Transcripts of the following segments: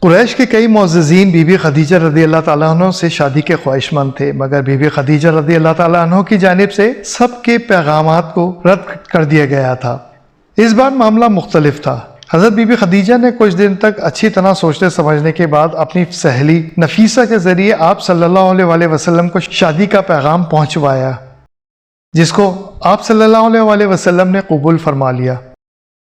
قریش کے کئی معززین بی بی خدیجہ رضی اللہ تعالیٰ عنہ سے شادی کے خواہش مند تھے، مگر بی بی خدیجہ رضی اللہ تعالیٰ عنہ کی جانب سے سب کے پیغامات کو رد کر دیا گیا تھا۔ اس بار معاملہ مختلف تھا۔ حضرت بی بی خدیجہ نے کچھ دن تک اچھی طرح سوچنے سمجھنے کے بعد اپنی سہیلی نفیسہ کے ذریعے آپ صلی اللہ علیہ وسلم کو شادی کا پیغام پہنچوایا، جس کو آپ صلی اللہ علیہ وسلم نے قبول فرما لیا۔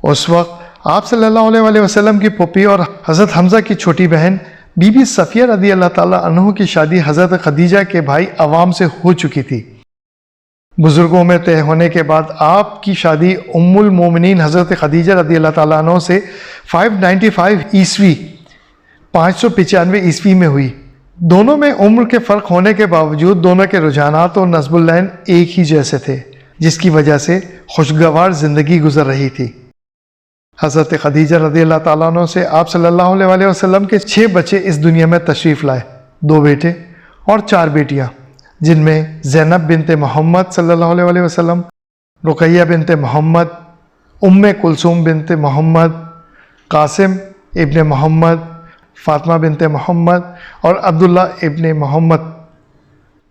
اس وقت آپ صلی اللہ علیہ وسلم کی پھوپھی اور حضرت حمزہ کی چھوٹی بہن بی بی صفیہ رضی اللہ تعالیٰ عنہ کی شادی حضرت خدیجہ کے بھائی عوام سے ہو چکی تھی۔ بزرگوں میں طے ہونے کے بعد آپ کی شادی ام المومنین حضرت خدیجہ رضی اللہ تعالیٰ عنہ سے 595 عیسوی 595 عیسوی میں ہوئی۔ دونوں میں عمر کے فرق ہونے کے باوجود دونوں کے رجحانات اور نصب العین ایک ہی جیسے تھے، جس کی وجہ سے خوشگوار زندگی گزر رہی تھی۔ حضرت خدیجہ رضی اللہ تعالیٰ عنہ سے آپ صلی اللہ علیہ وسلم کے 6 بچے اس دنیا میں تشریف لائے، 2 بیٹے اور 4 بیٹیاں، جن میں زینب بنت محمد صلی اللہ علیہ وسلم، رقیہ بنت محمد، ام کلثوم بنت محمد، قاسم ابن محمد، فاطمہ بنت محمد اور عبداللہ ابن محمد۔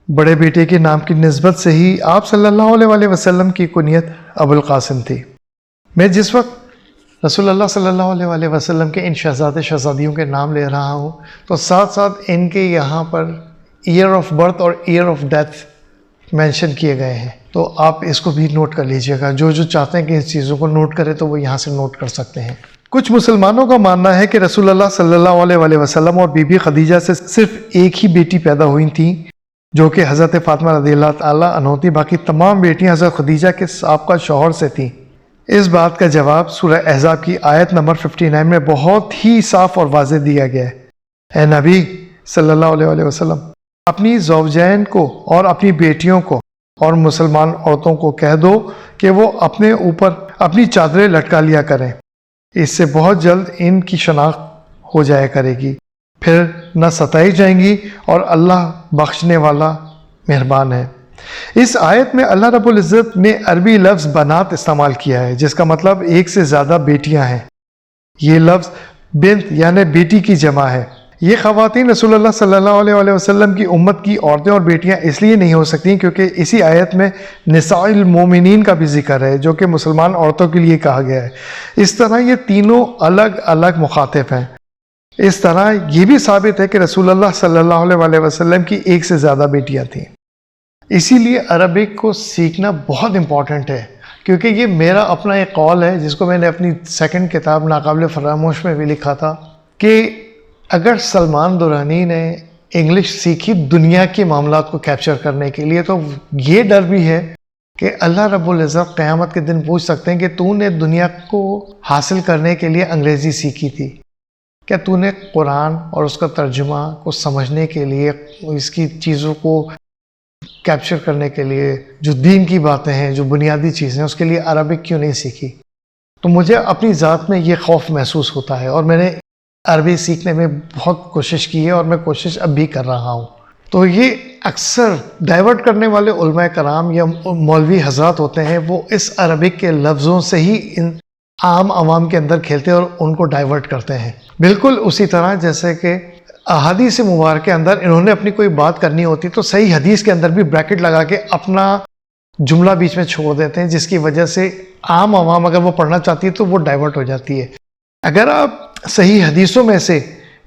بڑے بیٹے کے نام کی نسبت سے ہی آپ صلی اللہ علیہ وسلم کی کنیت ابو القاسم تھی۔ میں جس وقت رسول اللہ صلی اللہ علیہ وسلم کے ان شہزادے شہزادیوں کے نام لے رہا ہوں تو ساتھ ساتھ ان کے یہاں پر ایئر آف برتھ اور ایئر آف ڈیتھ مینشن کیے گئے ہیں، تو آپ اس کو بھی نوٹ کر لیجئے گا۔ جو چاہتے ہیں کہ اس چیزوں کو نوٹ کرے تو وہ یہاں سے نوٹ کر سکتے ہیں۔ کچھ مسلمانوں کا ماننا ہے کہ رسول اللہ صلی اللہ علیہ وسلم اور بی بی خدیجہ سے صرف ایک ہی بیٹی پیدا ہوئی تھیں، جو کہ حضرت فاطمہ رضی اللہ تعالیٰ عنہ تھی۔ باقی تمام بیٹیاں حضرت خدیجہ کے سابقہ شوہر سے تھیں۔ اس بات کا جواب سورہ احزاب کی آیت نمبر 59 میں بہت ہی صاف اور واضح دیا گیا ہے۔ اے نبی صلی اللہ علیہ وسلم، اپنی زوجین کو اور اپنی بیٹیوں کو اور مسلمان عورتوں کو کہہ دو کہ وہ اپنے اوپر اپنی چادریں لٹکا لیا کریں، اس سے بہت جلد ان کی شناخت ہو جایا کرے گی، پھر نہ ستائی جائیں گی، اور اللہ بخشنے والا مہربان ہے۔ اس آیت میں اللہ رب العزت نے عربی لفظ بنات استعمال کیا ہے، جس کا مطلب ایک سے زیادہ بیٹیاں ہیں۔ یہ لفظ بنت یعنی بیٹی کی جمع ہے۔ یہ خواتین رسول اللہ صلی اللہ علیہ وسلم کی امت کی عورتیں اور بیٹیاں اس لیے نہیں ہو سکتیں کیونکہ اسی آیت میں نساء المومنین کا بھی ذکر ہے، جو کہ مسلمان عورتوں کے لیے کہا گیا ہے۔ اس طرح یہ تینوں الگ الگ مخاطب ہیں۔ اس طرح یہ بھی ثابت ہے کہ رسول اللہ صلی اللہ علیہ وسلم کی ایک سے زیادہ بیٹیاں تھیں۔ اسی لیے عربک کو سیکھنا بہت امپورٹنٹ ہے، کیونکہ یہ میرا اپنا ایک قول ہے جس کو میں نے اپنی سیکنڈ کتاب ناقابل فراموش میں بھی لکھا تھا کہ اگر سلمان درانی نے انگلش سیکھی دنیا کے معاملات کو کیپچر کرنے کے لیے، تو یہ ڈر بھی ہے کہ اللہ رب العزت قیامت کے دن پوچھ سکتے ہیں کہ تو نے دنیا کو حاصل کرنے کے لیے انگریزی سیکھی تھی، کیا تو نے قرآن اور اس کا ترجمہ کو سمجھنے کے لیے، اس کی چیزوں کو کیپچر کرنے کے لیے، جو دین کی باتیں ہیں، جو بنیادی چیزیں ہیں، اس کے لیے عربک کیوں نہیں سیکھی؟ تو مجھے اپنی ذات میں یہ خوف محسوس ہوتا ہے، اور میں نے عربی سیکھنے میں بہت کوشش کی ہے، اور میں کوشش اب بھی کر رہا ہوں۔ تو یہ اکثر ڈائیورٹ کرنے والے علماء کرام یا مولوی حضرات ہوتے ہیں، وہ اس عربک کے لفظوں سے ہی ان عام عوام کے اندر کھیلتے ہیں اور ان کو ڈائیورٹ کرتے ہیں۔ بالکل اسی طرح جیسے کہ احادیث مبارکہ کے اندر انہوں نے اپنی کوئی بات کرنی ہوتی تو صحیح حدیث کے اندر بھی بریکٹ لگا کے اپنا جملہ بیچ میں چھوڑ دیتے ہیں، جس کی وجہ سے عام عوام اگر وہ پڑھنا چاہتی ہے تو وہ ڈائیورٹ ہو جاتی ہے۔ اگر آپ صحیح حدیثوں میں سے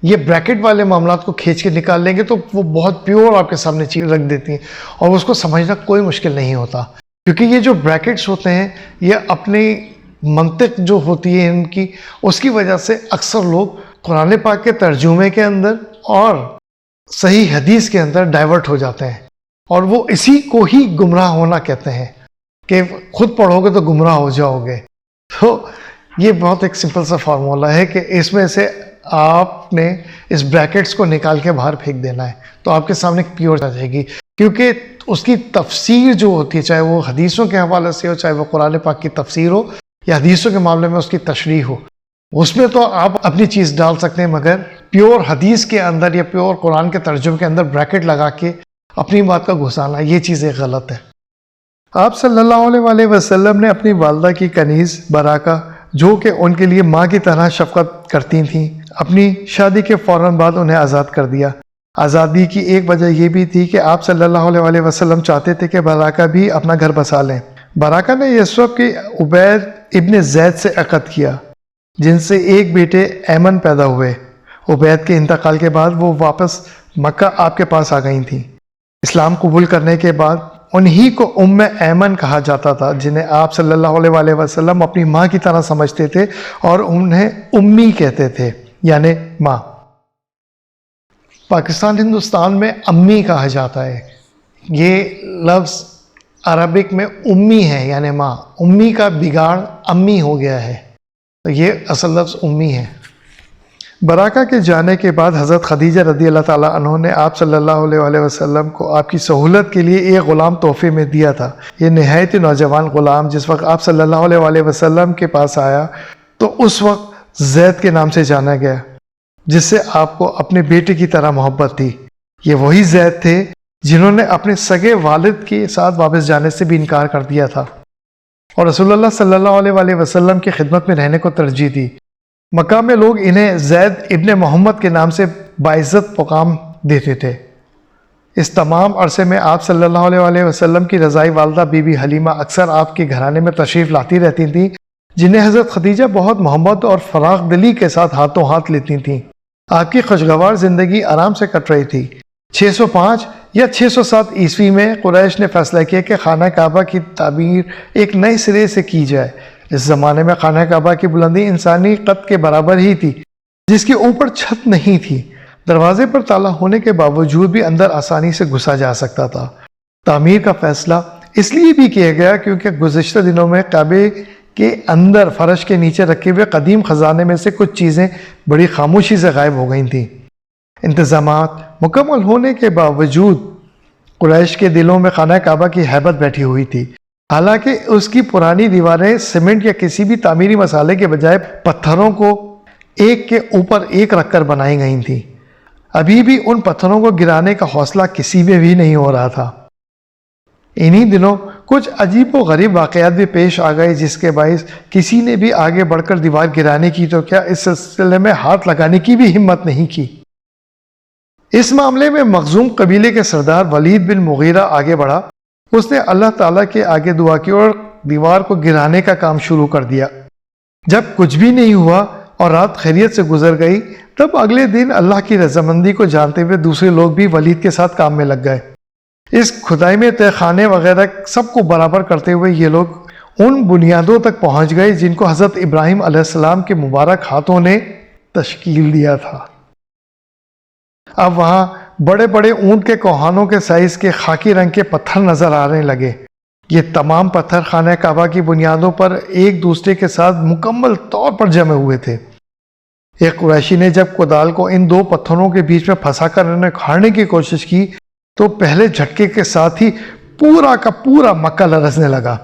یہ بریکٹ والے معاملات کو کھینچ کے نکال لیں گے تو وہ بہت پیور آپ کے سامنے چیز رکھ دیتی ہیں، اور اس کو سمجھنا کوئی مشکل نہیں ہوتا، کیونکہ یہ جو بریکٹس ہوتے ہیں یہ اپنی منطق جو ہوتی ہے ان کی، اس کی وجہ سے اکثر لوگ قرآن پاک کے ترجمے کے اندر اور صحیح حدیث کے اندر ڈائیورٹ ہو جاتے ہیں، اور وہ اسی کو ہی گمراہ ہونا کہتے ہیں کہ خود پڑھو گے تو گمراہ ہو جاؤ گے۔ تو یہ بہت ایک سمپل سا فارمولا ہے کہ اس میں سے آپ نے اس بریکٹس کو نکال کے باہر پھینک دینا ہے، تو آپ کے سامنے پیور آ جائے گی، کیونکہ اس کی تفسیر جو ہوتی ہے، چاہے وہ حدیثوں کے حوالے سے ہو، چاہے وہ قرآن پاک کی تفسیر ہو یا حدیثوں کے معاملے میں اس کی تشریح ہو، اس میں تو آپ اپنی چیز ڈال سکتے ہیں، مگر پیور حدیث کے اندر یا پیور قرآن کے ترجمے کے اندر بریکٹ لگا کے اپنی بات کا گھسانا، یہ چیز ایک غلط ہے۔ آپ صلی اللہ علیہ وسلم نے اپنی والدہ کی کنیز براکہ، جو کہ ان کے لیے ماں کی طرح شفقت کرتی تھیں، اپنی شادی کے فوراً بعد انہیں آزاد کر دیا۔ آزادی کی ایک وجہ یہ بھی تھی کہ آپ صلی اللہ علیہ وسلم چاہتے تھے کہ براکہ بھی اپنا گھر بسا لیں۔ براکہ نے یسرب کے عبید ابن زید سے عقد کیا، جن سے ایک بیٹے ایمن پیدا ہوئے۔ عبید کے انتقال کے بعد وہ واپس مکہ آپ کے پاس آ گئی تھیں۔ اسلام قبول کرنے کے بعد انہی کو ام ایمن کہا جاتا تھا، جنہیں آپ صلی اللہ علیہ وسلم اپنی ماں کی طرح سمجھتے تھے اور انہیں امی کہتے تھے، یعنی ماں۔ پاکستان ہندوستان میں امی کہا جاتا ہے، یہ لفظ عربک میں امی ہے، یعنی ماں۔ امی کا بگاڑ امی ہو گیا ہے، تو یہ اصل لفظ امی ہے۔ براکہ کے جانے کے بعد حضرت خدیجہ رضی اللہ تعالیٰ عنہ نے آپ صلی اللہ علیہ وسلم کو آپ کی سہولت کے لیے ایک غلام تحفے میں دیا تھا۔ یہ نہایت نوجوان غلام جس وقت آپ صلی اللہ علیہ وسلم کے پاس آیا تو اس وقت زید کے نام سے جانا گیا، جس سے آپ کو اپنے بیٹے کی طرح محبت تھی۔ یہ وہی زید تھے جنہوں نے اپنے سگے والد کے ساتھ واپس جانے سے بھی انکار کر دیا تھا اور رسول اللہ صلی اللہ علیہ وسلم کی خدمت میں رہنے کو ترجیح دی۔ مکہ میں لوگ انہیں زید ابن محمد کے نام سے باعزت مقام دیتے تھے۔ اس تمام عرصے میں آپ صلی اللہ علیہ وسلم کی رضائی والدہ بی بی حلیمہ اکثر آپ کے گھرانے میں تشریف لاتی رہتی تھیں، جنہیں حضرت خدیجہ بہت محبت اور فراخ دلی کے ساتھ ہاتھوں ہاتھ لیتی تھیں۔ آپ کی خوشگوار زندگی آرام سے کٹ رہی تھی۔ 605 یا 607 عیسوی میں قریش نے فیصلہ کیا کہ خانہ کعبہ کی تعمیر ایک نئے سرے سے کی جائے۔ اس زمانے میں خانہ کعبہ کی بلندی انسانی قد کے برابر ہی تھی، جس کے اوپر چھت نہیں تھی۔ دروازے پر تالا ہونے کے باوجود بھی اندر آسانی سے گھسا جا سکتا تھا۔ تعمیر کا فیصلہ اس لیے بھی کیا گیا کیونکہ گزشتہ دنوں میں کعبے کے اندر فرش کے نیچے رکھے ہوئے قدیم خزانے میں سے کچھ چیزیں بڑی خاموشی سے غائب ہو گئی تھیں۔ انتظامات مکمل ہونے کے باوجود قریش کے دلوں میں خانہ کعبہ کی ہیبت بیٹھی ہوئی تھی، حالانکہ اس کی پرانی دیواریں سیمنٹ یا کسی بھی تعمیری مسالے کے بجائے پتھروں کو ایک کے اوپر ایک رکھ کر بنائی گئی تھیں۔ ابھی بھی ان پتھروں کو گرانے کا حوصلہ کسی میں بھی نہیں ہو رہا تھا۔ انہی دنوں کچھ عجیب و غریب واقعات بھی پیش آ گئے، جس کے باعث کسی نے بھی آگے بڑھ کر دیوار گرانے کی تو کیا اس سلسلے میں ہاتھ لگانے کی بھی ہمت نہیں کی۔ اس معاملے میں مخزوم قبیلے کے سردار ولید بن مغیرہ آگے بڑھا۔ اس نے اللہ تعالیٰ کے آگے دعا کی اور دیوار کو گرانے کا کام شروع کر دیا۔ جب کچھ بھی نہیں ہوا اور رات خیریت سے گزر گئی، تب اگلے دن اللہ کی رضامندی کو جانتے ہوئے دوسرے لوگ بھی ولید کے ساتھ کام میں لگ گئے۔ اس کھدائی میں تہ خانے وغیرہ سب کو برابر کرتے ہوئے یہ لوگ ان بنیادوں تک پہنچ گئے جن کو حضرت ابراہیم علیہ السلام کے مبارک ہاتھوں نے تشکیل دیا تھا۔ اب وہاں بڑے بڑے اونٹ کے کوہانوں کے سائز کے خاکی رنگ کے پتھر نظر آنے لگے۔ یہ تمام پتھر خانہ کعبہ کی بنیادوں پر ایک دوسرے کے ساتھ مکمل طور پر جمے ہوئے تھے۔ ایک قریشی نے جب کدال کو ان دو پتھروں کے بیچ میں پھنسا کر انہیں کھاڑنے کی کوشش کی تو پہلے جھٹکے کے ساتھ ہی پورا کا پورا مکہ لرزنے لگا۔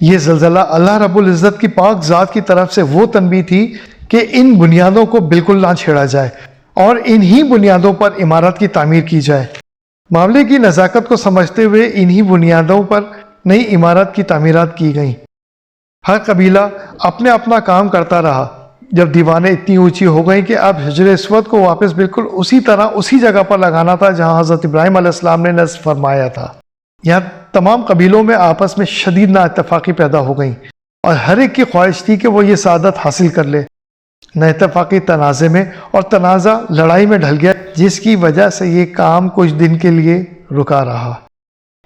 یہ زلزلہ اللہ رب العزت کی پاک ذات کی طرف سے وہ تنبیہ تھی کہ ان بنیادوں کو بالکل نہ چھیڑا جائے اور انہی بنیادوں پر عمارت کی تعمیر کی جائے۔ معاملے کی نزاکت کو سمجھتے ہوئے انہی بنیادوں پر نئی عمارت کی تعمیرات کی گئیں۔ ہر قبیلہ اپنے اپنا کام کرتا رہا۔ جب دیواریں اتنی اونچی ہو گئیں کہ اب حجر اسود کو واپس بالکل اسی طرح اسی جگہ پر لگانا تھا جہاں حضرت ابراہیم علیہ السلام نے نصب فرمایا تھا، یہاں تمام قبیلوں میں آپس میں شدید نا اتفاقی پیدا ہو گئی اور ہر ایک کی خواہش تھی کہ وہ یہ سعادت حاصل کر لے۔ نا اتفاقی تنازع میں اور تنازع لڑائی میں ڈھل گیا، جس کی وجہ سے یہ کام کچھ دن کے لیے رکا رہا۔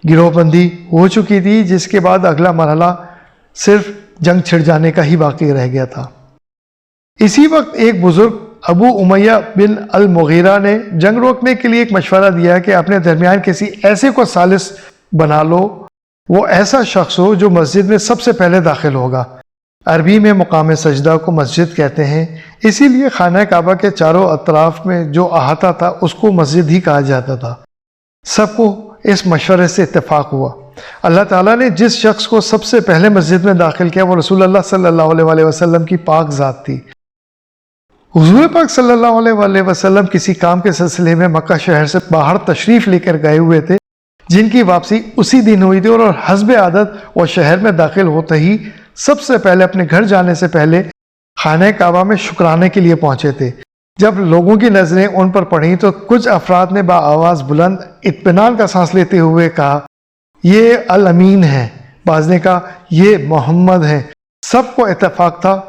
گروہ بندی ہو چکی تھی، جس کے بعد اگلا مرحلہ صرف جنگ چھڑ جانے کا ہی باقی رہ گیا تھا۔ اسی وقت ایک بزرگ ابو امیہ بن المغیرہ نے جنگ روکنے کے لیے ایک مشورہ دیا کہ اپنے درمیان کسی ایسے کو ثالث بنا لو، وہ ایسا شخص ہو جو مسجد میں سب سے پہلے داخل ہوگا۔ عربی میں مقام سجدہ کو مسجد کہتے ہیں، اسی لیے خانہ کعبہ کے چاروں اطراف میں جو احاطہ تھا اس کو مسجد ہی کہا جاتا تھا۔ سب کو اس مشورے سے اتفاق ہوا۔ اللہ تعالیٰ نے جس شخص کو سب سے پہلے مسجد میں داخل کیا وہ رسول اللہ صلی اللہ علیہ وسلم کی پاک ذات تھی۔ حضور پاک صلی اللہ علیہ وسلم کسی کام کے سلسلے میں مکہ شہر سے باہر تشریف لے کر گئے ہوئے تھے، جن کی واپسی اسی دن ہوئی تھی، اور حسب عادت وہ شہر میں داخل ہوتے ہی سب سے پہلے اپنے گھر جانے سے پہلے خانہ کعبہ میں شکرانے کے لیے پہنچے تھے، جب لوگوں کی نظریں ان پر پڑیں تو کچھ افراد نے بآواز بلند اطمینان کا سانس لیتے ہوئے کہا یہ الامین ہے، بعض نے کہا یہ محمد ہیں۔ سب کو اتفاق تھا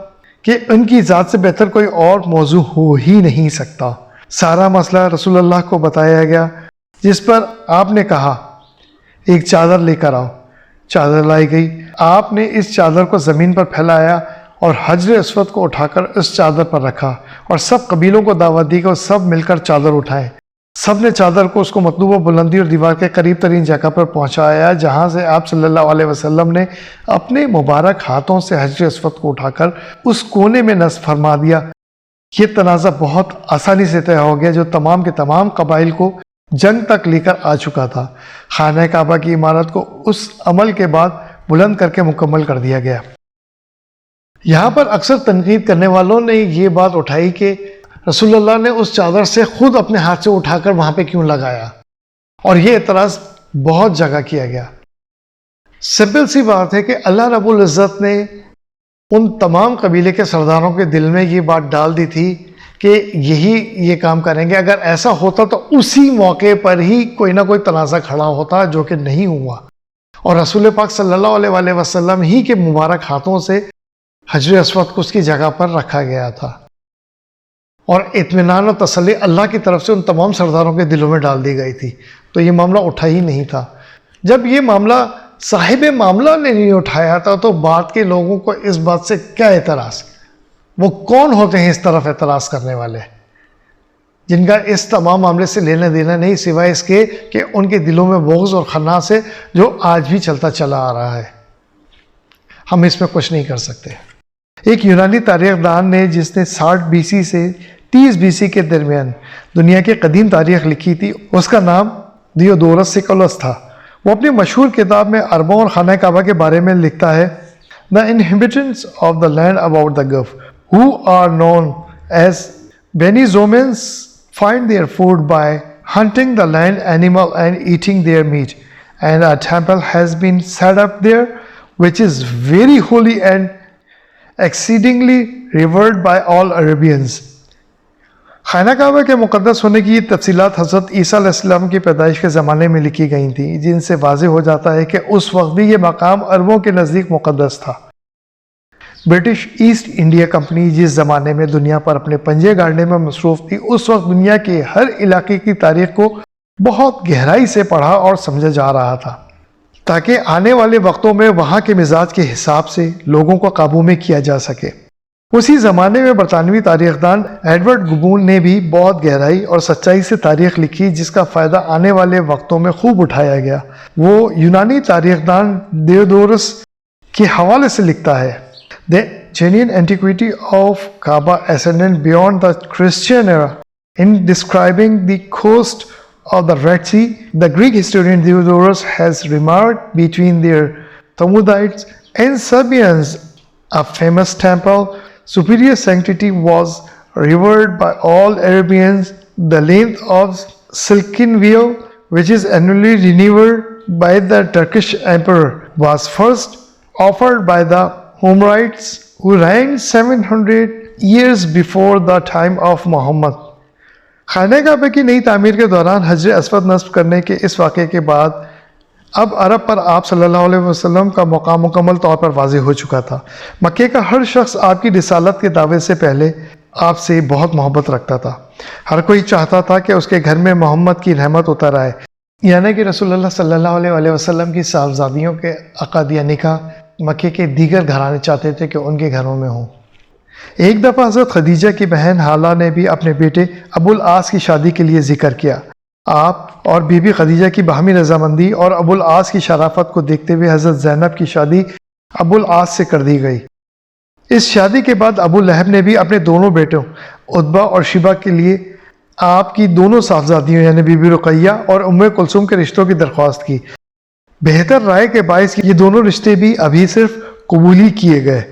کہ ان کی ذات سے بہتر کوئی اور موضوع ہو ہی نہیں سکتا۔ سارا مسئلہ رسول اللہ کو بتایا گیا، جس پر آپ نے کہا ایک چادر لے کر آؤ۔ چادر لائی گئی، آپ نے اس چادر کو زمین پر پھیلایا اور حجر اسود کو اٹھا کر اس چادر پر رکھا اور سب قبیلوں کو دعوت دی کہ وہ سب مل کر چادر اٹھائیں۔ سب نے چادر کو اس کو مطلوبہ بلندی اور دیوار کے قریب ترین جگہ پر پہنچایا، جہاں سے آپ صلی اللہ علیہ وسلم نے اپنے مبارک ہاتھوں سے حجر اسود کو اٹھا کر اس کونے میں نصب فرما دیا۔ یہ تنازع بہت آسانی سے طے ہو گیا، جو تمام کے تمام قبائل کو جنگ تک لے کر آ چکا تھا۔ خانہ کعبہ کی عمارت کو اس عمل کے بعد بلند کر کے مکمل کر دیا گیا۔ یہاں پر اکثر تنقید کرنے والوں نے یہ بات اٹھائی کہ رسول اللہ نے اس چادر سے خود اپنے ہاتھ سے اٹھا کر وہاں پہ کیوں لگایا، اور یہ اعتراض بہت جگہ کیا گیا۔ سمپل سی بات ہے کہ اللہ رب العزت نے ان تمام قبیلے کے سرداروں کے دل میں یہ بات ڈال دی تھی کہ یہی یہ کام کریں گے۔ اگر ایسا ہوتا تو اسی موقع پر ہی کوئی نہ کوئی تنازع کھڑا ہوتا، جو کہ نہیں ہوا، اور رسول پاک صلی اللہ علیہ وآلہ وسلم ہی کے مبارک ہاتھوں سے حجر اسود کو اس کی جگہ پر رکھا گیا تھا، اور اطمینان و تسلی اللہ کی طرف سے ان تمام سرداروں کے دلوں میں ڈال دی گئی تھی، تو یہ معاملہ اٹھا ہی نہیں تھا۔ جب یہ معاملہ صاحب معاملہ نے نہیں اٹھایا تھا تو بعد کے لوگوں کو اس بات سے کیا اعتراض؟ وہ کون ہوتے ہیں اس طرف اعتراض کرنے والے، جن کا اس تمام معاملے سے لینا دینا نہیں، سوائے اس کے کہ ان کے دلوں میں بغض اور خناس ہے، جو آج بھی چلتا چلا آ رہا ہے۔ ہم اس میں کچھ نہیں کر سکتے۔ ایک یونانی تاریخ دان نے، جس نے 60 BC سے 30 BC کے درمیان دنیا کی قدیم تاریخ لکھی تھی، اس کا نام دیودورس سیکولس تھا۔ وہ اپنی مشہور کتاب میں عربوں اور خانہ کعبہ کے بارے میں لکھتا ہے The inhabitants of the land about the Gulf, who are known as Beni Zomans, find their food by hunting the land animal and eating their meat, and a temple has been set up there, which is very holy and exceedingly revered by all Arabians. خانہ کعبہ کے مقدس ہونے کی یہ تفصیلات حضرت عیسیٰ علیہ السلام کی پیدائش کے زمانے میں لکھی گئی تھیں، جن سے واضح ہو جاتا ہے کہ اس وقت بھی یہ مقام عربوں کے نزدیک مقدس تھا۔ برٹش ایسٹ انڈیا کمپنی جس زمانے میں دنیا پر اپنے پنجے گاڑنے میں مصروف تھی، اس وقت دنیا کے ہر علاقے کی تاریخ کو بہت گہرائی سے پڑھا اور سمجھا جا رہا تھا، تاکہ آنے والے وقتوں میں وہاں کے مزاج کے حساب سے لوگوں کو قابو میں کیا جا سکے۔ اسی زمانے میں برطانوی تاریخ دان ایڈورڈ گبون نے بھی بہت گہرائی اور سچائی سے تاریخ لکھی، جس کا فائدہ آنے والے وقتوں میں خوب اٹھایا گیا۔ وہ یونانی تاریخ دان دیودورس کے حوالے سے لکھتا ہے The genuine antiquity of Kaaba ascended beyond the Christian era. In describing the coast of the Red Sea, the Greek historian Diodorus has remarked between their Thamudites and Sabians, a famous temple, superior sanctity was revered by all Arabians. The length of silken veil, which is annually renewed by the Turkish emperor, was first offered by the Humrites, who reigned 700 years before the time of Muhammad. خانہ کعبہ کی نئی تعمیر کے دوران حجر اسود نصب کرنے کے اس واقعے کے بعد اب عرب پر آپ صلی اللہ علیہ وسلم کا مقام مکمل طور پر واضح ہو چکا تھا۔ مکے کا ہر شخص آپ کی رسالت کے دعوے سے پہلے آپ سے بہت محبت رکھتا تھا۔ ہر کوئی چاہتا تھا کہ اس کے گھر میں محمد کی رحمت اتر آئے، یعنی کہ رسول اللہ صلی اللہ علیہ وسلم کی صاحبزادیوں کے عقد یا نکاح مکے کے دیگر گھرانے چاہتے تھے کہ ان کے گھروں میں ہوں۔ ایک دفعہ حضرت خدیجہ کی بہن حالہ نے بھی اپنے بیٹے ابو العاص کی شادی کے لیے ذکر کیا۔ آپ اور بی بی خدیجہ کی باہمی رضامندی اور ابو العاص کی شرافت کو دیکھتے ہوئے حضرت زینب کی شادی ابو العاص سے کر دی گئی۔ اس شادی کے بعد ابو لہب نے بھی اپنے دونوں بیٹوں عتبہ اور شیبہ کے لیے آپ کی دونوں صاحبزادیوں یعنی بی بی رقیہ اور ام کلثوم کے رشتوں کی درخواست کی۔ بہتر رائے کے باعث یہ دونوں رشتے بھی ابھی صرف قبولی کیے گئے۔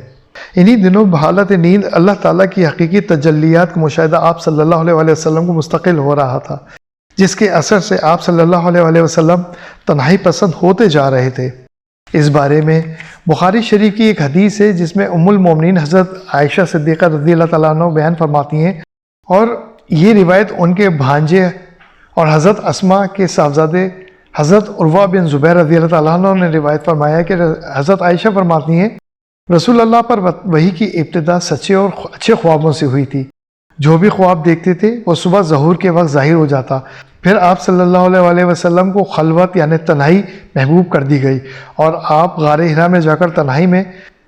انہی دنوں بحالت نیند اللہ تعالیٰ کی حقیقی تجلیات کا مشاہدہ آپ صلی اللہ علیہ وسلم کو مستقل ہو رہا تھا، جس کے اثر سے آپ صلی اللہ علیہ وسلم تنہائی پسند ہوتے جا رہے تھے۔ اس بارے میں بخاری شریف کی ایک حدیث ہے، جس میں ام المومنین حضرت عائشہ صدیقہ رضی اللہ تعالیٰ عنہ بیان فرماتی ہیں، اور یہ روایت ان کے بھانجے اور حضرت اسما کے صاحبزادے حضرت عروہ بن زبیر رضی اللہ تعالیٰ عنہ نے روایت فرمایا کہ حضرت عائشہ فرماتی ہیں رسول اللہ پر وحی کی ابتدا سچے اور اچھے خوابوں سے ہوئی تھی۔ جو بھی خواب دیکھتے تھے وہ صبح ظہور کے وقت ظاہر ہو جاتا۔ پھر آپ صلی اللہ علیہ وسلم کو خلوت یعنی تنہائی محبوب کر دی گئی اور آپ غار حرا میں جا کر تنہائی میں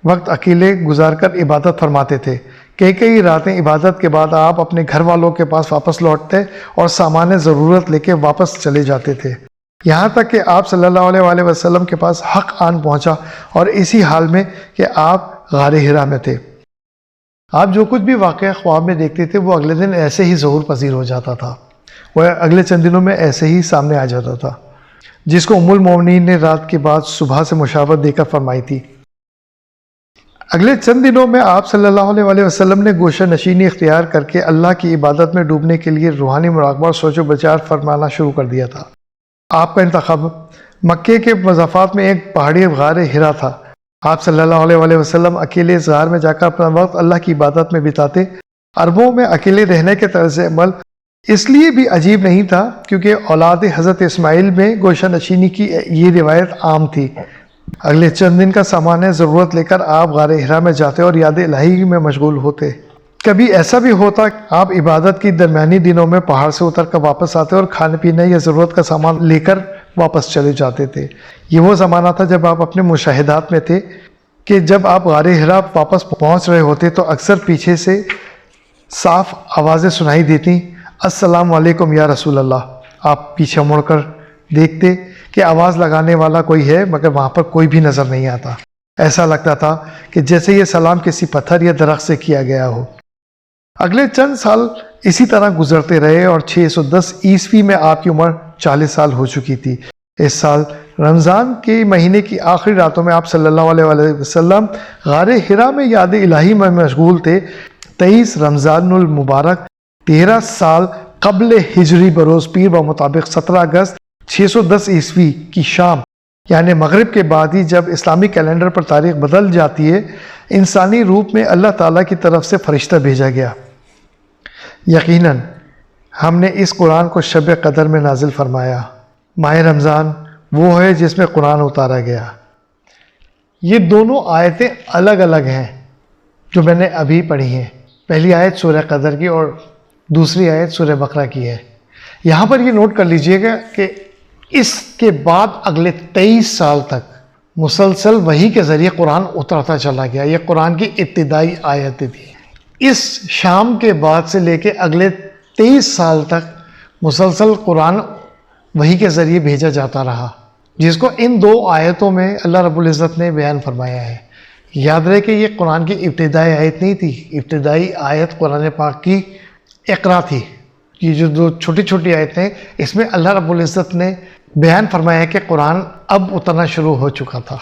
وقت اکیلے گزار کر عبادت فرماتے تھے۔ کئی راتیں عبادت کے بعد آپ اپنے گھر والوں کے پاس واپس لوٹتے اور سامان ضرورت لے کے واپس چلے جاتے تھے، یہاں تک کہ آپ صلی اللہ علیہ وسلم کے پاس حق آن پہنچا اور اسی حال میں کہ آپ غار حرا میں تھے۔ آپ جو کچھ بھی واقعہ خواب میں دیکھتے تھے وہ اگلے دن ایسے ہی ظہور پذیر ہو جاتا تھا، وہ اگلے چند دنوں میں ایسے ہی سامنے آ جاتا تھا، جس کو ام المومنین نے رات کے بعد صبح سے مشاورت دے کر فرمائی تھی۔ اگلے چند دنوں میں آپ صلی اللہ علیہ وسلم نے گوشہ نشینی اختیار کر کے اللہ کی عبادت میں ڈوبنے کے لیے روحانی مراقبہ اور سوچ و بچار فرمانا شروع کر دیا تھا۔ آپ کا انتخاب مکے کے مضافات میں ایک پہاڑی غار حرا تھا۔ آپ صلی اللہ علیہ وسلم اکیلے اس غار میں جا کر اپنا وقت اللہ کی عبادت میں بتاتے۔ عربوں میں اکیلے رہنے کے طرز عمل اس لیے بھی عجیب نہیں تھا کیونکہ اولاد حضرت اسماعیل میں گوشہ نشینی کی یہ روایت عام تھی۔ اگلے چند دن کا سامان ضرورت لے کر آپ غار حرا میں جاتے اور یاد الہی میں مشغول ہوتے۔ کبھی ایسا بھی ہوتا کہ آپ عبادت کی درمیانی دنوں میں پہاڑ سے اتر کر واپس آتے اور کھانے پینے یا ضرورت کا سامان لے کر واپس چلے جاتے تھے۔ یہ وہ زمانہ تھا جب آپ اپنے مشاہدات میں تھے کہ جب آپ غار حرا واپس پہنچ رہے ہوتے تو اکثر پیچھے سے صاف آوازیں سنائی دیتی، السلام علیکم یا رسول اللہ۔ آپ پیچھے مڑ کر دیکھتے کہ آواز لگانے والا کوئی ہے مگر وہاں پر کوئی بھی نظر نہیں آتا۔ ایسا لگتا تھا کہ جیسے یہ سلام کسی پتھر یا درخت سے کیا گیا ہو۔ اگلے چند سال اسی طرح گزرتے رہے اور 610 عیسوی میں آپ کی عمر 40 سال ہو چکی تھی۔ اس سال رمضان کے مہینے کی آخری راتوں میں آپ صلی اللہ علیہ وسلم غار حرا میں یاد الہی میں مشغول تھے۔ 23 رمضان المبارک 13 سال قبل ہجری بروز پیر بمطابق 17 اگست 610 عیسوی کی شام یعنی مغرب کے بعد ہی جب اسلامی کیلنڈر پر تاریخ بدل جاتی ہے، انسانی روپ میں اللہ تعالیٰ کی طرف سے فرشتہ بھیجا گیا۔ یقیناً ہم نے اس قرآن کو شب قدر میں نازل فرمایا۔ ماہ رمضان وہ ہے جس میں قرآن اتارا گیا۔ یہ دونوں آیتیں الگ الگ ہیں جو میں نے ابھی پڑھی ہیں۔ پہلی آیت سورہ قدر کی اور دوسری آیت سورہ بقرہ کی ہے۔ یہاں پر یہ نوٹ کر لیجئے گا کہ اس کے بعد اگلے 23 سال تک مسلسل وحی کے ذریعے قرآن اترتا چلا گیا۔ یہ قرآن کی ابتدائی آیتیں تھیں۔ اس شام کے بعد سے لے کے اگلے 23 سال تک مسلسل قرآن وحی کے ذریعے بھیجا جاتا رہا، جس کو ان دو آیتوں میں اللہ رب العزت نے بیان فرمایا ہے۔ یاد رہے کہ یہ قرآن کی ابتدائی آیت نہیں تھی، ابتدائی آیت قرآن پاک کی اقرا تھی۔ یہ جو دو چھوٹی چھوٹی آیتیں اس میں اللہ رب العزت نے بیان فرمایا کہ قرآن اب اترنا شروع ہو چکا تھا۔